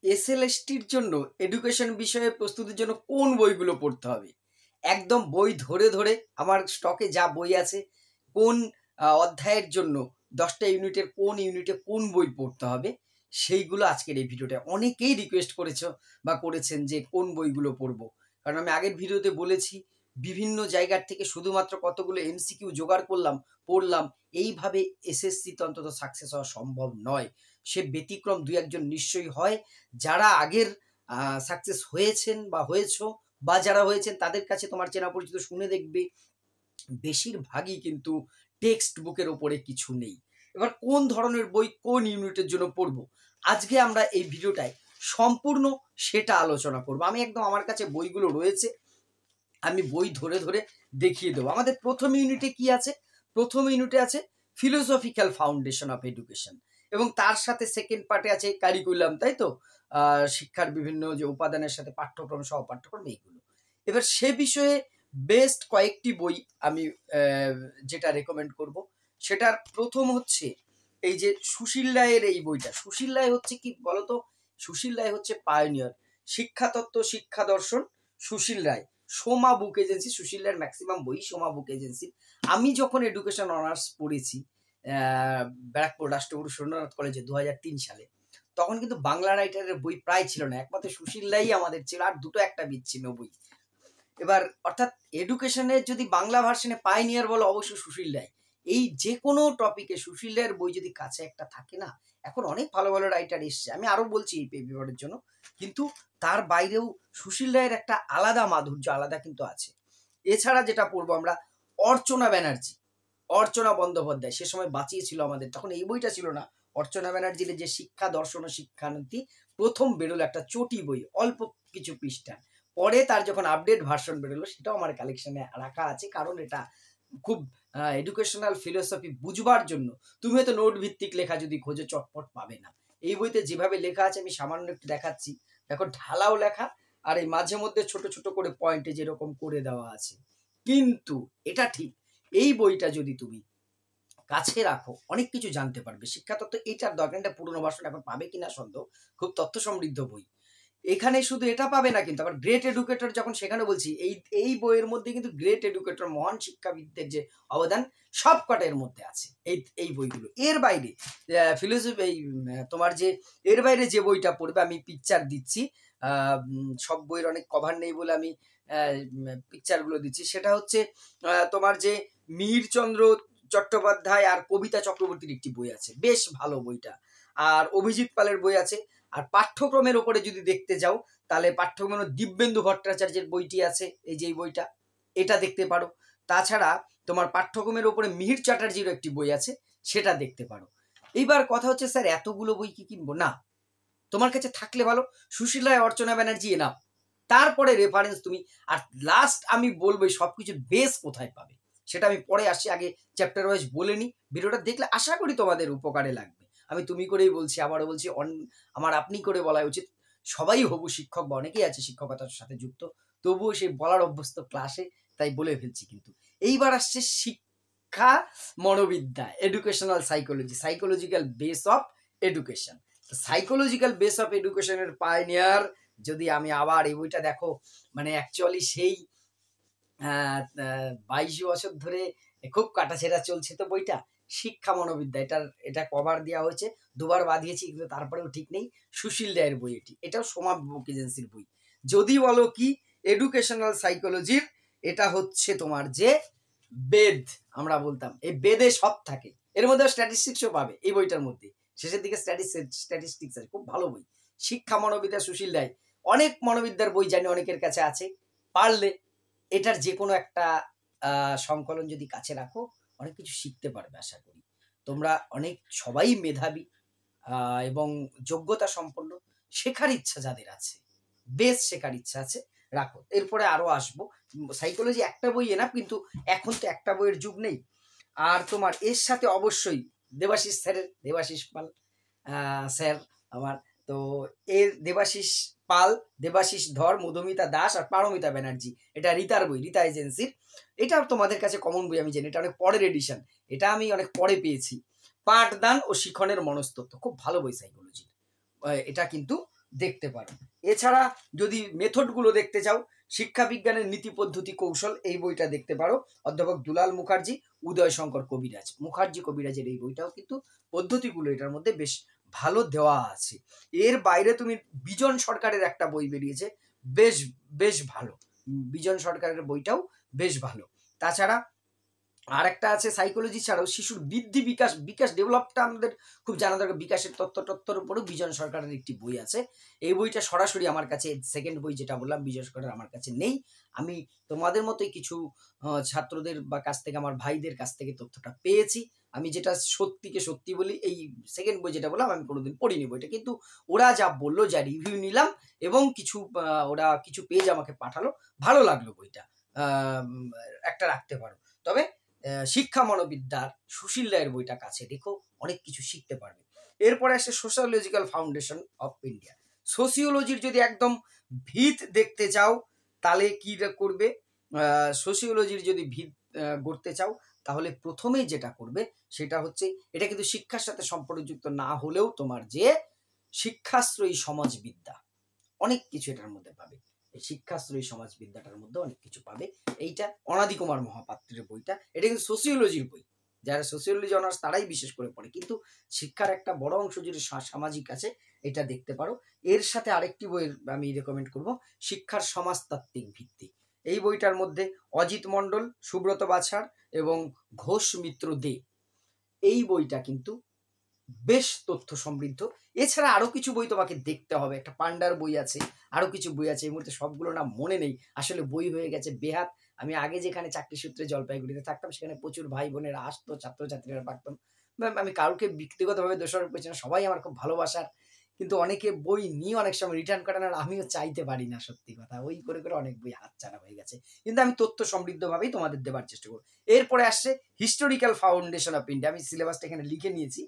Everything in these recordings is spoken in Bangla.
এসএলএসটির জন্য এডুকেশন বিষয়ে প্রস্তুতির জন্য কোন বইগুলো পড়তে হবে? একদম বই ধরে, ধরে আমার স্টকে যা বই আছে, কোন অধ্যায়ের জন্য ১০ টা ইউনিটের কোন ইউনিটে কোন বই পড়তে হবে, সেইগুলো আজকের এই ভিডিওটায়। অনেকেই রিকোয়েস্ট করেছো বা করেছেন যে কোন বইগুলো পড়বো। কারণ আমি আগের ভিডিওতে বলেছি, বিভিন্ন জায়গার থেকে শুধুমাত্র কতগুলো এমসিকিউ জোগাড় করলাম, পড়লাম। এইভাবে এসএসসিতে অন্তত সাকসেস হওয়া সম্ভব নয়। সে ব্যতিক্রম ২-১ জন নিশ্চয়ই হয়। যারা আগের সাকসেস হয়েছেন বা হয়েছো বা যারা হয়েছেন তাদের কাছে তোমার চেনা পরিচিত শুনে দেখবে বেশিরভাগই কিন্তু টেক্সট বুকের ওপরে কিছু নেই। এবার কোন ধরনের বই কোন ইউনিটের জন্য পড়বো? আজকে আমরা এই ভিডিওটায় সম্পূর্ণ সেটা আলোচনা করব। আমি একদম আমার কাছে বইগুলো রয়েছে। আমি বই ধরে, ধরে দেখিয়ে দেবো। আমাদের ১ম ইউনিটে কি আছে? ১ম ইউনিটে আছে ফিলোসফিক্যাল ফাউন্ডেশন অফ এডুকেশন এবং তার সাথে সেকেন্ড পার্টে আছে কারিকুলাম, তাই তো? শিক্ষার বিভিন্ন যে উপাদানের সাথে পাঠ্যক্রম, সহপাঠ্যক্রম এইগুলো। এবার সে বিষয়ে বেস্ট কয়েকটি বই আমি যেটা রেকমেন্ড করব, সেটার ১ম হচ্ছে এই যে সুশীল রায়ের এই বইটা। সুশীল রায় হচ্ছে কি বলতো? সুশীল রায় হচ্ছে পায়োনিয়ার। শিক্ষাতত্ত্ব, শিক্ষা দর্শন, সুশীল রায়। সোমা বুক এজেন্সি, সুশীল রায়ের ম্যাক্সিমাম বই সোমা বুক এজেন্সি। আমি যখন এডুকেশন অনার্স পড়েছি ব্যারাকপুর রাষ্ট্রগুরু সুরেন্দ্রনাথ কলেজে ২০০৩ সালে, তখন কিন্তু বাংলা রাইটারের বই প্রায় ছিল না। একমাত্র সুশীল রায়ই আমাদের ছিল, আর দুটো একটা বিচ্ছিন্ন বই। এবার অর্থাৎ এডুকেশনের যদি বাংলা ভার্সনে পাইনিয়ার বলো, অবশ্যই সুশীল রায়। এই যে কোনো টপিকে সুশীল রায়ের বই যদি কাছে একটা থাকে না, এখন অনেক ভালো ভালো রাইটার এসছে, আমি আরো বলছি এই পেপারের জন্য, কিন্তু তার বাইরেও সুশীল রায়ের একটা আলাদা মাধুর্য, আলাদা কিন্তু আছে। এছাড়া যেটা পড়বো আমরা, অর্চনা ব্যানার্জি, অর্চনা বন্দ্যোপাধ্যায় সে সময় বাঁচিয়েছিল আমাদের, তখন এই বইটা ছিল না। অর্চনা ব্যানার্জির যে শিক্ষা দর্শন ও শিক্ষানীতি প্রথম বেরোলো, একটা চটি বই, অল্প কিছু পৃষ্ঠা। পরে তার যখন আপডেট ভার্সন বেরোলো, সেটাও আমার কালেকশনে রাখা আছে, কারণ এটা খুব এডুকেশনাল ফিলোসফি বুঝবার জন্য। তুমি হয়তো নোট ভিত্তিক লেখা যদি খোঁজো চটপট পাবে না। এই বইতে যেভাবে লেখা আছে আমি সামান্য একটু দেখাচ্ছি, দেখো ঢালাও লেখা, আর এই মাঝে মধ্যে ছোট ছোট করে পয়েন্টে যেরকম করে দেওয়া আছে। কিন্তু এটা ঠিক, এই বইটা যদি তুমি কাছে রাখো অনেক কিছু জানতে পারবে। শিক্ষাতত্ত্ব এইটার দরকার, এটা পুরনো ভার্সন এখন পাবে কিনা সন্দেহ। খুব তথ্য সমৃদ্ধ বই। এখানে শুধু এটা পাবে না, কিন্তু আবার গ্রেট এডুকেটর যখন, সেখানে বলছি এই বইয়ের মধ্যে কিন্তু গ্রেট এডুকেটর, মহান শিক্ষাবিদদের যে অবদান সব কটা এর মধ্যে আছে এই বইগুলো। এর বাইরে ফিলোসফি, এই তোমার যে এর বাইরে যে বইটা পড়বে, আমি পিকচার দিচ্ছি, সব বইয়ের অনেক কভার নেই বলে আমি পিকচারগুলো দিচ্ছি। সেটা হচ্ছে তোমার যে মিহিরচন্দ্র চট্টোপাধ্যায় আর কবিতা চক্রবর্তীর একটি বই আছে, বেশ ভালো বইটা। আর অভিজিৎ পালের বই আছে। আর পাঠ্যক্রমের ওপরে যদি দেখতে যাও, তাহলে পাঠ্যক্রমে দিব্যেন্দু ভট্টাচার্যের বইটি আছে, এই যে এই বইটা, এটা দেখতে পারো। তাছাড়া তোমার পাঠ্যক্রমের ওপরে মিহির চ্যাটার্জিরও একটি বই আছে, সেটা দেখতে পারো। এইবার কথা হচ্ছে, স্যার এতগুলো বই কি কিনবো? না, তোমার কাছে থাকলে ভালো। সুশীল রায়, অর্চনা ব্যানার্জি এনাফ, তারপরে রেফারেন্স তুমি। আর লাস্ট আমি বলবো সবকিছুর বেস কোথায় পাবে, সেটা আমি পরে আসছি। আগে চ্যাপ্টার ওয়াইজ বলে নি। ভিডিওটা দেখলে আশা করি তোমাদের উপকারে লাগবে। আমি তুমি করেই বলছি, আবারও বলছি, আমার আপনি করে বলা উচিত। সবাই হবু শিক্ষক বা অনেকেই আছে শিক্ষকতার সাথে যুক্ত, তবুও সেই বলার অভ্যস্ত ক্লাসে, তাই বলে ফেলছি। কিন্তু এইবার আসছে শিক্ষা মনোবিদ্যা, educational psychology, psychological base of education. Psychological base of এডুকেশনের পাইনিয়ার যদি আমি আবার এই বইটা দেখো, মানে অ্যাকচুয়ালি সেই ২২ বছর ধরে খুব কাটাছেড়া চলছে তো বইটা। শিক্ষা মনোবিদ্যা, এটা কভার দেওয়া হয়েছে, দুবার বাঁধিয়েছি, কিন্তু তারপরেও ঠিক নেই। সুশীল রায়ের বই এটাও সোমা বুক এজেন্সির বই। যদি বলো কি এডুকেশনাল সাইকোলজির, এটা হচ্ছে তোমার যে বেদ আমরা বলতাম, এই বেদে সব থাকে। এর মধ্যে স্ট্যাটিস্টিক্সও পাবে এই বইটার মধ্যে, শেষের দিকে স্ট্যাটিস্টিক্স আছে, খুব ভালো বই। শিক্ষা মনোবিদ্যা, সুশীল রায়। অনেক মনোবিদ্যার বই জানি অনেকের কাছে আছে, পারলে এটার যে কোনো একটা সংকলন যদি কাছে রাখো, অনেক কিছু শিখতে পারবে আশা করি। তোমরা অনেক সবাই মেধাবী এবং যোগ্যতা সম্পন্ন, শেখার ইচ্ছা যাদের আছে, বেশ শেখার ইচ্ছা আছে, রাখো। এরপরে আরো আসবো। সাইকোলজি একটা বই এনাফ, কিন্তু এখন তো একটা বইয়ের যুগ নেই। আর তোমার এর সাথে অবশ্যই দেবাশিস স্যারের, দেবাশিস পাল স্যার আমার, তো এর দেবাশিস পাল, দেবাশিস ধর, মধুমিতা দাস আর পারমিতা ব্যানার্জি, এটা রিতার বই, রিতা এজেন্সির। এটা তোমাদের কাছে কমন বই, আমি জানি, এটা অনেক পরের এডিশন, এটা আমি অনেক পরে পেয়েছি। পাঠদান ও শিখনের মনস্তত্ত্ব, খুব ভালো বই সাইকোলজির। এটা কিন্তু দেখতে পারো। এছাড়া যদি মেথডগুলো দেখতে চাও, শিক্ষা বিজ্ঞানের নীতি পদ্ধতি কৌশল এই বইটা দেখতে পারো, অধ্যাপক দুলাল মুখার্জি, উদয় শঙ্কর কবিরাজ, মুখার্জি কবিরাজের এই বইটাও কিন্তু পদ্ধতিগুলো এটার মধ্যে বেশ ভালো দেওয়া আছে। এর বাইরে তুমি বিজন সরকারের একটা বই বেরিয়েছে, বেশ বেশ ভালো, বিজন সরকারের বইটাও বেশ ভালো। তাছাড়া আর একটা আছে সাইকোলজি ছাড়াও শিশুর বৃদ্ধি বিকাশ ডেভেলপটা আমাদের খুব জানা দরকার, বিকাশের তত্ত্বর উপরেও বিজন সরকারের একটি বই আছে। এই বইটা সরাসরি আমার কাছে, সেকেন্ড বই যেটা বললাম বিজন সরকারের, আমার কাছে নেই। আমি তোমাদের মতোই কিছু ছাত্রদের বা কাছ থেকে, আমার ভাইদের কাছ থেকে তথ্যটা পেয়েছি। আমি যেটা সত্যিকে সত্যি বলি, এই সেকেন্ড বই যেটা বললাম আমি কোনোদিন পড়িনি বইটা, কিন্তু ওরা যা বললো, যা রিভিউ নিলাম এবং কিছু ওরা কিছু পেজ আমাকে পাঠালো, ভালো লাগলো বইটা, একটা রাখতে পারো। তবে শিক্ষা মনোবিদ্যার সুশীল রায়ের বইটা কাছে রেখো, অনেক কিছু শিখতে পারবে। এরপরে আসে সোশ্যালজিক্যাল ফাউন্ডেশন অফ ইন্ডিয়া। সোশিওলজির যদি একদম ভিত দেখতে চাও তাহলে কি করবে, সোশিওলজির যদি ভিত গড়তে চাও তাহলে প্রথমেই যেটা করবে সেটা হচ্ছে, এটা কিন্তু শিক্ষার সাথে সম্পর্কযুক্ত না হলেও তোমার যে শিক্ষাশ্রয়ী সমাজবিদ্যা, অনেক কিছু এটার মধ্যে পাবে। এই শিক্ষাশ্রয়ী সমাজবিদ্যাটার মধ্যে অনেক কিছু পাবে। এইটা অনাদি কুমার মহাপাত্রের বইটা, এটা কিন্তু সোশিওলজির বই, যারা সোশিওলজি অনার্স তারাই বিশেষ করে পড়ে, কিন্তু শিক্ষার একটা বড় অংশ জুড়ে সামাজিক আছে, এটা দেখতে পারো। এর সাথে আরেকটি বই আমি রেকমেন্ড করব, শিক্ষার সমাজতাত্ত্বিক ভিত্তি। এই বইটার মধ্যে অজিত মণ্ডল, সুব্রত বাছার এবং ঘোষ মিত্র দে, এই বইটা কিন্তু বেশ তথ্য সমৃদ্ধ। এছাড়া আরো কিছু বই তোমাকে দেখতে হবে, একটা পান্ডার বই আছে, আরো কিছু বই আছে, এই মুহূর্তে সবগুলো না মনে নেই, আসলে বই হয়ে গেছে বেহাত। আমি আগে যেখানে চাকরি সূত্রে জলপাইগুড়িতে থাকতাম সেখানে প্রচুর ভাই বোনেরা আসতো, ছাত্রছাত্রীরা পারতাম, আমি কাউকে ব্যক্তিগতভাবে দোষারোপ করছি না, সবাই আমার খুব ভালোবাসার, কিন্তু অনেকে বই নিয়ে অনেক সময় রিটার্ন করেন, আর আমিও চাইতে পারি না, সত্যি কথা, ওই করে করে অনেক বই হাতছাড়া হয়ে গেছে, কিন্তু আমি তথ্য সমৃদ্ধভাবেই তোমাদের দেবার চেষ্টা করব। এরপরে আসছে হিস্টোরিক্যাল ফাউন্ডেশন অফ ইন্ডিয়া, আমি সিলেবাসটা এখানে লিখে নিয়েছি।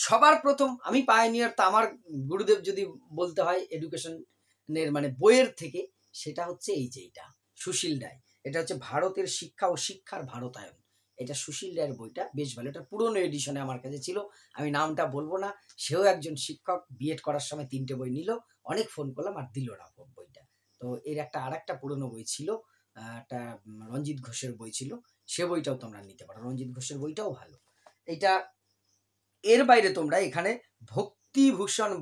সবার প্রথম আমি পায়োনিয়ার, তা আমার গুরুদেব যদি বলতে হয় এডুকেশনের মানে বইয়ের থেকে, সেটা হচ্ছে এই যে এটা সুশীল রায়, এটা হচ্ছে ভারতের শিক্ষা ও শিক্ষার ভারতায়ন, এটা সুশীল রায়ের বইটা বেশ ভালো। এটা পুরনো এডিশনে আমার কাছে ছিল, আমি নামটা বলবো না, সেও একজন শিক্ষক, বিএড করার সময় 3টে বই নিল, অনেক ফোন করলাম আর দিল না বইটা। তো এর আর একটা পুরনো বই ছিল, একটা রঞ্জিত ঘোষের বই ছিল, সে বইটাও তোমরা নিতে পারো, রঞ্জিত ঘোষের বইটাও ভালো। এইটা এর বাইরে তোমরা এখানে ভক্তিভূষণ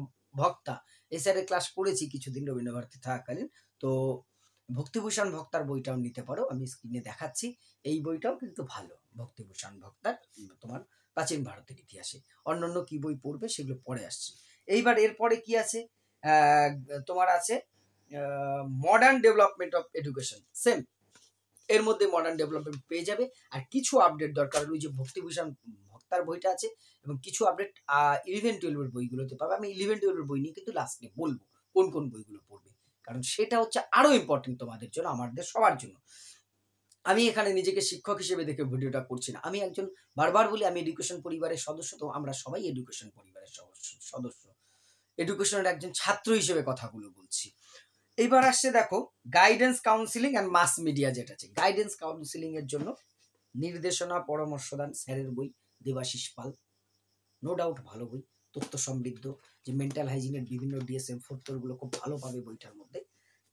ভক্তা, এই স্যারের ক্লাস করেছি কিছুদিন রবীন্দ্রভারতী থাকাকালীন, তো ভক্তিভূষণ ভক্তার বইটাও নিতে পারো, আমি স্ক্রিনে দেখাচ্ছি, এই বইটাও কিন্তু ভালো, ভক্তিভূষণ ভক্তার, তোমার প্রাচীন ভারতের ইতিহাসে। অন্যান্য কি বই পড়বে সেগুলো পরে আসছে। এইবার এরপরে কি আছে, তোমার আছে modern development of education, same এর মধ্যে মডার্ন ডেভেলপমেন্ট পেয়ে যাবে। আর কিছু আপডেট দরকার, ওই যে ভক্তিভূষণ ভক্তার বইটা আছে, এবং কিছু আপডেট 11-12 বইগুলোতে পাবে। আমি 11-12 বই নিয়ে কিন্তু লাস্টে বলবো কোন কোন বইগুলো পড়বে, কারণ সেটা হচ্ছে আরো ইম্পর্টেন্ট তোমাদের জন্য, আমাদের সবার জন্য। আমি এখানে নিজেকে শিক্ষক হিসেবে দেখে ভিডিওটা করছি না, আমি একজন, বারবার বলি আমি এডুকেশন পরিবারের সদস্য, তো আমরা সবাই এডুকেশন পরিবারের সদস্য, এডুকেশনের একজন ছাত্র হিসেবে কথাগুলো বলছি। এইবার আসছে দেখো guidance counselling and mass media, যেটা আছে গাইডেন্স কাউন্সিলিং এর জন্য নির্দেশনা পরামর্শদান স্যারের বই, দেবাশিস পাল, নো ডাউট ভালো বই, তথ্য সমৃদ্ধ, যে মেন্টাল হাইজিনের বিভিন্ন ডিএসএম ফোর্থগুলো খুব ভালো পাবে বইটার মধ্যে।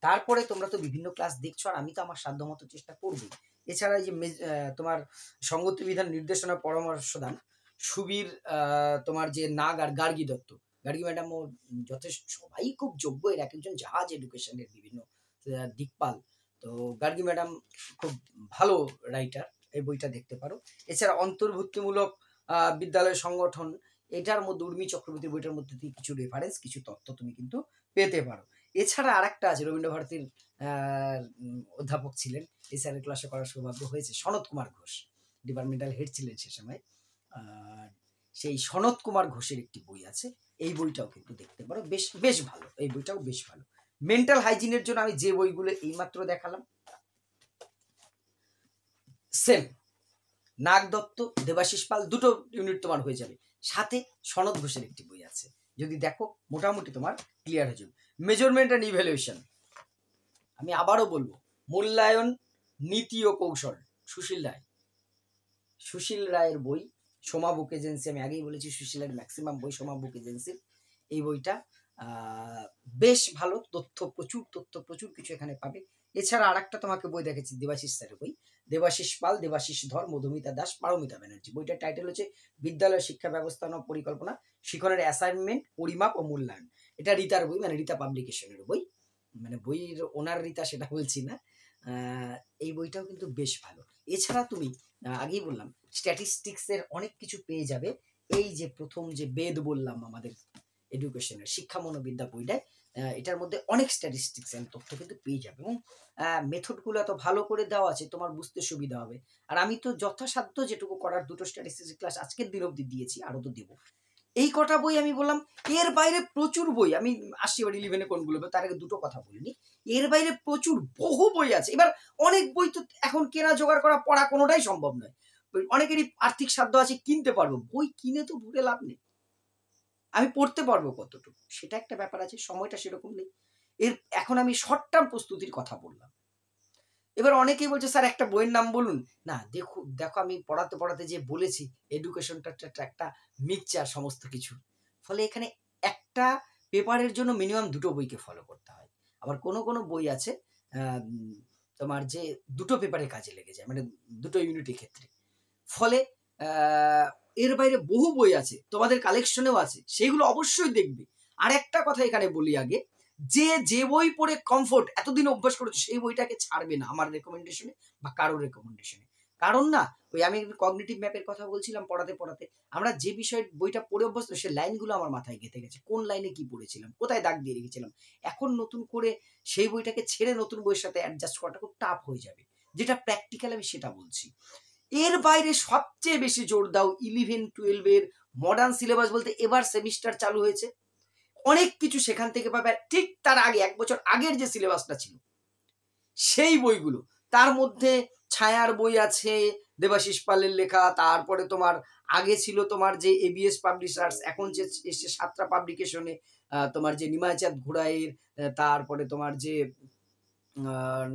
তারপরে তোমরা তো বিভিন্ন ক্লাস দেখছো, আর আমি তো আমার সাধ্যমতো চেষ্টা করবই। এছাড়া এই যে তোমার সঙ্গতি বিধান নির্দেশনা পরামর্শদান, সুবীর, তোমার যে নাগ আর গার্গী দত্ত, গার্গী ম্যাডামও যথেষ্ট, সবাই খুব যোগ্য, এর এক একজন জাহাজ এডুকেশনের বিভিন্ন দিকপাল, তো গার্গী ম্যাডাম খুব ভালো রাইটার, এই বইটা দেখতে পারো। এছাড়া অন্তর্ভুক্তিমূলক বিদ্যালয় সংগঠন, এটার মধ্যে উর্মি চক্রবর্তীর বইটার মধ্যে থেকে কিছু রেফারেন্স, কিছু তথ্য তুমি কিন্তু পেতে পারো। এছাড়া আরেকটা আছে, রবীন্দ্রভারতীর অধ্যাপক ছিলেন, এই স্যারের ক্লাসে করার সৌভাগ্য হয়েছে, সনত কুমার ঘোষ, ডিপার্টমেন্টাল হেড ছিলেন সে সময়, সেই সনত কুমার ঘোষের একটি বই আছে, এই বইটাও কিন্তু দেখতে পারো, বেশ বেশ ভালো, এই বইটাও বেশ ভালো। মেন্টাল হাইজিনের জন্য আমি যে বইগুলো এইমাত্র দেখালাম, সেম নাগ দত্ত, দেবাশিস পাল, দুটো ইউনিট তোমার হয়ে যাবে, সাথে সনদ ঘোষের একটি বই আছে, যদি দেখো মোটামুটি তোমার ক্লিয়ার হয়ে যাবে। মেজারমেন্ট অ্যান্ড ইভ্যালুয়েশন, আমি আবারও বলবো, মূল্যায়ন নীতি ও কৌশল, সুশীল রায়ের বই, সোমা বুক এজেন্সি, আমি আগেই বলেছি সুশীল রায়ের ম্যাক্সিমাম বই সোমা বুক এজেন্সির, এই বইটা আহ, বেশ ভালো তথ্য, প্রচুর কিছু এখানে পাবে। এছাড়া আর একটা তোমাকে বই দেখেছি, দেবাশিস স্যারের বই, দেবাশিস পাল, দেবাশিস ধর, মধুমিতা দাস, পারমিতা ব্যানার্জি। বইটার টাইটেল হচ্ছে বিদ্যালয় শিক্ষা ব্যবস্থাপনা পরিকল্পনা, শিক্ষণের অ্যাসাইনমেন্ট, পরিমাপ ও মূল্যায়ন। এটা রীতার বই, মানে রীতা পাবলিকেশনের বই, মানে বইয়ের ওনার রীতা সেটা বলছি না। আহ, এই বইটাও কিন্তু বেশ ভালো। এছাড়া তুমি আগেই বললাম স্ট্যাটিস্টিক্সের অনেক কিছু পেয়ে যাবে। এই যে প্রথম যে বেদ বললাম আমাদের এডুকেশনের শিক্ষা মনোবিদ্যা বইটায়, এটার মধ্যে অনেক স্ট্যাটিস্টিক্স এর তথ্য কিন্তু পেয়ে যাবে, এবং মেথডগুলো এত ভালো করে দেওয়া আছে তোমার বুঝতে সুবিধা হবে। আর আমি তো যথাসাধ্য যেটুকু করার 2টো স্ট্যাটিস্টিক্স ক্লাস আজকের দিন অবধি দিয়েছি, আরো তো দেবো। এই কটা বই আমি বললাম, এর বাইরে প্রচুর বই, আমি আসছি এবার 11-এ কোনগুলো, তার আগে 2টো কথা বলিনি। এর বাইরে প্রচুর বহু বই আছে। এবার অনেক বই তো এখন কেনা জোগাড় করা পড়া কোনোটাই সম্ভব নয়, অনেকেরই আর্থিক সাধ্য আছে কিনতে পারবো, বই কিনে তো ভরে লাভ নেই, আমি পড়তে পারবো কতটুকু সেটা একটা ব্যাপার আছে, সময়টা সেরকম নেই। এখন আমি শর্ট টার্ম প্রস্তুতির কথা বললাম। এবার অনেকেই বলছে স্যার একটা বইয়ের নাম বলুন না। দেখো আমি পড়াতে যে বলেছি এডুকেশনটা একটা মিক্সচার সমস্ত কিছু, ফলে এখানে একটা পেপারের জন্য মিনিমাম 2টো বইকে ফলো করতে হয়। আবার কোনো বই আছে তোমার যে 2টো পেপারে কাজে লেগে যায়, মানে 2টো ইউনিটের ক্ষেত্রে। ফলে এর বাইরে বহু বই আছে, তোমাদের কালেকশনেও আছে, সেইগুলো অবশ্যই দেখবে। আর একটা কথা এখানে বলি আগে, যে বই পড়ে কমফোর্ট এতদিন অভ্যাস করেছে সেই বইটাকে ছাড়বে না আমার রেকমেন্ডেশনে বা কারোর রেকমেন্ডেশনে। কারণ না, ওই আমি কগনিটিভ ম্যাপের কথা বলছিলাম, পড়াতে আমরা যে বিষয় বইটা পড়ে অভ্যস্ত সেই লাইনগুলো আমার মাথায় গেঁথে গেছে, কোন লাইনে কি পড়েছিলাম, কোথায় দাগ দিয়ে রেখেছিলাম। এখন নতুন করে সেই বইটাকে ছেড়ে নতুন বইয়ের সাথে অ্যাডজাস্ট করাটা খুব টাফ হয়ে যাবে, যেটা প্র্যাকটিক্যাল আমি সেটা বলছি। এর বাইরে সবচেয়ে বেশি জোর দাও 11-12 এর মডার্ন সিলেবাস বলতে এবার সেমিস্টার চালু হয়েছে, অনেক কিছু সেখান থেকে পাবে। ঠিক তার আগে 1 বছর আগের যে সিলেবাসটা ছিল সেই বইগুলো, তার মধ্যে ছায়ার বই আছে দেবাশিস পালের লেখা, তারপরে তোমার আগে ছিল তোমার যে এবিএস পাবলিশার্স, এখন যে এসে সাতটা পাবলিকেশনে তোমার যে নিমাইচাঁদ ঘোড়াইয়ের, তারপরে তোমার যে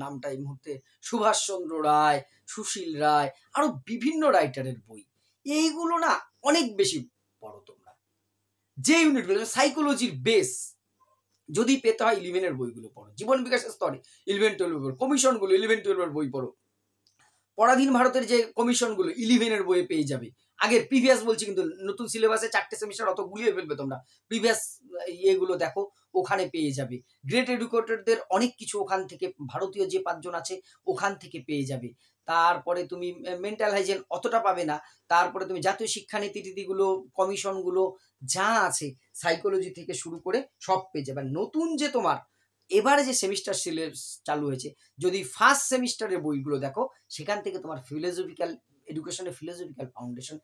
নামটা এই মুহূর্তে সুভাষচন্দ্র রায়, সুশীল রায়, আরো বিভিন্ন রাইটারের বই। এইগুলো না অনেক বেশি পড়ো তোমরা। যে ইউনিটগুলো সাইকোলজির বেস যদি পেতে হয় 11-এর বইগুলো পড়ো, জীবন বিকাশের স্তরে 11-12 কমিশনগুলো 11-12 বই পড়ো, পরাধীন ভারতের যে কমিশনগুলো 11-এর বইয়ে পেয়ে যাবে। আগের প্রিভিয়াস বলছি, কিন্তু নতুন সিলেবাসে 4টে সেমিস্টার অত গুলিয়ে ফেলবে তোমরা, প্রিভিয়াস ইয়েগুলো দেখো, ওখানে পেয়ে যাবে। গ্রেট এডুকেটরদের অনেক কিছু ওখান থেকে, ভারতীয় যে 5 জন আছে ওখান থেকে পেয়ে যাবে। তারপরে তুমি মেন্টাল হাইজেন অতটা পাবে না। তারপরে তুমি জাতীয় শিক্ষানীতি টিতিগুলো, কমিশনগুলো যা আছে সাইকোলজি থেকে শুরু করে সব পেয়ে যাবে। নতুন যে তোমার এবারে যে সেমিস্টার সিলেবাস চালু হয়েছে, যদি ফার্স্ট সেমিস্টারের বইগুলো দেখো, সেখান থেকে তোমার ফিলোসফিক্যাল এডুকেশনের ফিলোসফিক্যাল ফাউন্ডেশন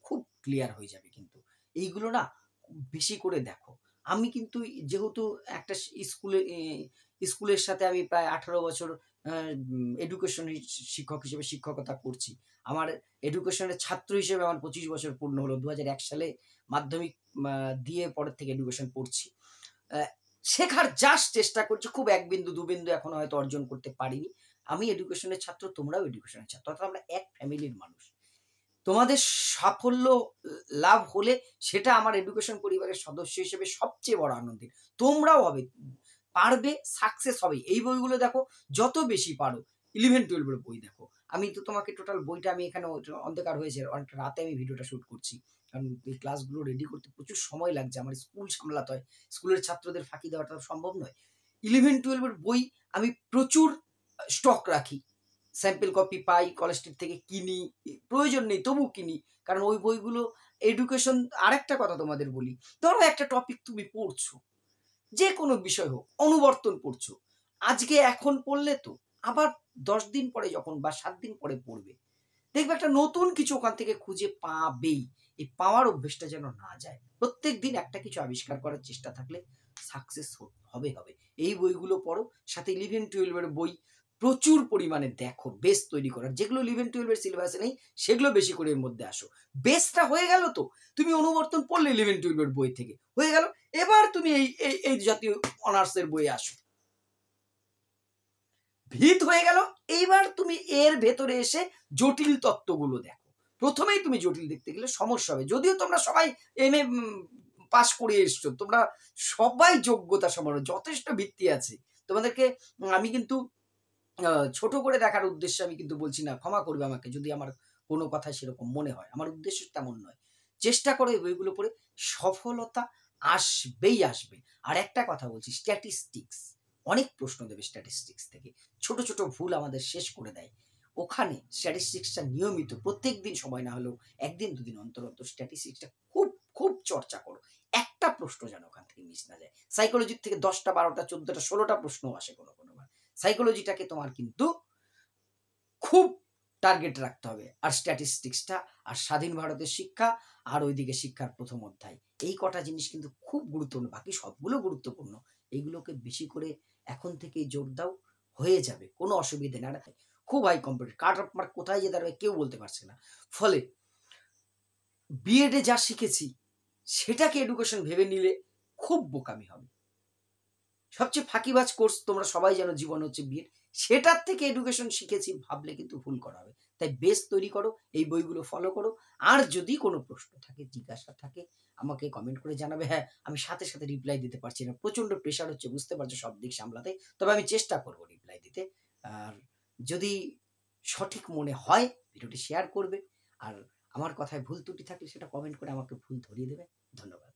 খুব ক্লিয়ার হয়ে যাবে। কিন্তু এইগুলো না বেশি করে দেখো। আমি কিন্তু যেহেতু একটা স্কুলের সাথে আমি প্রায় 18 বছর এডুকেশন শিক্ষক হিসেবে শিক্ষকতা করছি, আমার এডুকেশনের ছাত্র হিসেবে আমার 25 বছর পূর্ণ হলো। 2001 সালে মাধ্যমিক দিয়ে পরের থেকে এডুকেশন পড়ছি। শেখার জাস্ট চেষ্টা করছি, খুব 1 বিন্দু 2 বিন্দু এখনো হয়তো অর্জন করতে পারিনি। আমি এডুকেশনের ছাত্র, তোমরাও এডুকেশনের ছাত্র, অর্থাৎ আমরা এক ফ্যামিলির মানুষ। তোমাদের সাফল্য লাভ হলে সেটা আমার এডুকেশন পরিবারের সদস্য হিসেবে সবচেয়ে বড় আনন্দের। তোমরাও হবে, পারবে, সাকসেস হবে। এই বইগুলো দেখো যত বেশি পারো। 11-12 এর বই দেখো। আমি তো তোমাকে টোটাল বইটা, আমি এখানে অন্ধকার হয়েছে, অনেকটা রাতে আমি ভিডিওটা শুট করছি, কারণ এই ক্লাসগুলো রেডি করতে প্রচুর সময় লাগছে, আমার স্কুল সামলাতে হয়, স্কুলের ছাত্রদের ফাঁকি দেওয়াটা সম্ভব নয়। 11-12 এর বই আমি প্রচুর স্টক রাখি, স্যাম্পল কপি পাই, কলেজ স্ট্রিট থেকে কিনি, প্রয়োজন নেই তবু কিনি, কারণ ওই বইগুলো এডুকেশন। আরেকটা কথা তোমাদের বলি, ধরো একটা টপিক তুমি পড়ছো, যে কোনো বিষয় হোক, অনুবর্তন পড়ছো, আজকে এখন পড়লে তো আবার 10 দিন পরে যখন বা 7 দিন পরে পড়বে, দেখবে একটা নতুন কিছু ওখান থেকে খুঁজে পাবেই। এই পাওয়ার অভ্যেসটা যেন না যায়, প্রত্যেক দিন একটা কিছু আবিষ্কার করার চেষ্টা থাকলে সাকসেস হবে। এই বইগুলো পড়ো, সাথে 11-12 এর বই প্রচুর পরিমাণে দেখো, বেস তৈরি করার, যেগুলো 11-12 এর সিলেবাসে নেই সেগুলো বেশি করে এর মধ্যে আসো। বেসটা হয়ে গেল তো, তুমি অনুবর্তন পড়লে 11-12 এর বই থেকে হয়ে গেল, এবার তুমি এই জাতীয় অনার্সের বই আসো, ভিত হয়ে গেল। এইবার তুমি এর ভেতরে এসে জটিল তত্ত্বগুলো দেখো। প্রথমেই তুমি জটিল দেখতে গেলে সমস্যা হবে, যদিও তোমরা সবাই এমএ পাস করে এসছো, তোমরা সবাই যোগ্যতা সমান, যথেষ্ট ভিত্তি আছে। তোমাদেরকে আমি কিন্তু ছোট করে দেখার উদ্দেশ্যে আমি কিন্তু বলছি না। ক্ষমা করবে আমাকে যদি আমার কোনো কথা সেরকম মনে হয়। আমার উদ্দেশ্য তেমন নয়। চেষ্টা করো এই বইগুলো পড়ে, সফলতা আসবেই আসবে। আর একটা কথা বলছি, স্ট্যাটিস্টিক্স অনেক প্রশ্ন দেবে স্ট্যাটিস্টিক্স থেকে। ছোট, ছোট ভুল আমাদের শেষ করে দেয়। ওখানে স্ট্যাটিস্টিক্সটা নিয়মিত প্রত্যেকদিন সময় না হলেও ১ দিন ২ দিন অন্তর, অন্তর স্ট্যাটিস্টিক্সটা খুব, খুব চর্চা করো। একটা প্রশ্ন যেন ওখান থেকে মিস না যায়। সাইকোলজির থেকে ১০ টা ১২ টা ১৪ টা ১৬ টা প্রশ্নও আসে কোনো, কোনো বার। সাইকোলজিটাকে তোমার কিন্তু খুব টার্গেট রাখতে হবে। আর স্ট্যাটিস্টিক্সটা, আর স্বাধীন ভারতের শিক্ষা, আর ওইদিকে শিক্ষার ১ম অধ্যায়। এই কটা জিনিস কিন্তু খুব গুরুত্বপূর্ণ। বাকি সবগুলো গুরুত্বপূর্ণ। এইগুলোকে বেশি করে এখন থেকেই জোর দাও, হয়ে যাবে। কোনো অসুবিধে নেই। আর খুব high competitive. Cut off mark কোথায় যেয়ে দাঁড়াবে কেউ বলতে পারছে না। ফলে বিএডে যা শিখেছি সেটাকে এডুকেশন ভেবে নিলে খুব বোকামি হবে। সবচেয়ে ফাঁকিবাজ কোর্স তোমরা সবাই জানো জীবন হচ্ছে বিএড। সেটার থেকে এডুকেশন শিখেছি ভাবলে কিন্তু ভুল করা হবে। তাই বেস তৈরি করো, এই বইগুলো ফলো করো। আর যদি কোনো প্রশ্ন থাকে, জিজ্ঞাসা থাকে, আমাকে কমেন্ট করে জানাবে। হ্যাঁ, আমি সাথে, সাথে রিপ্লাই দিতে পারছি না। প্রচন্ড প্রেশার হচ্ছে, বুঝতে পারছো সব দিক সামলাতে। তবে আমি চেষ্টা করব রিপ্লাই দিতে। আর যদি সঠিক মনে হয় ভিডিওটি শেয়ার করবে। আর আমার কথায় ভুল ত্রুটি থাকলে সেটা কমেন্ট করে আমাকে ভুল ধরিয়ে দেবে। ধন্যবাদ।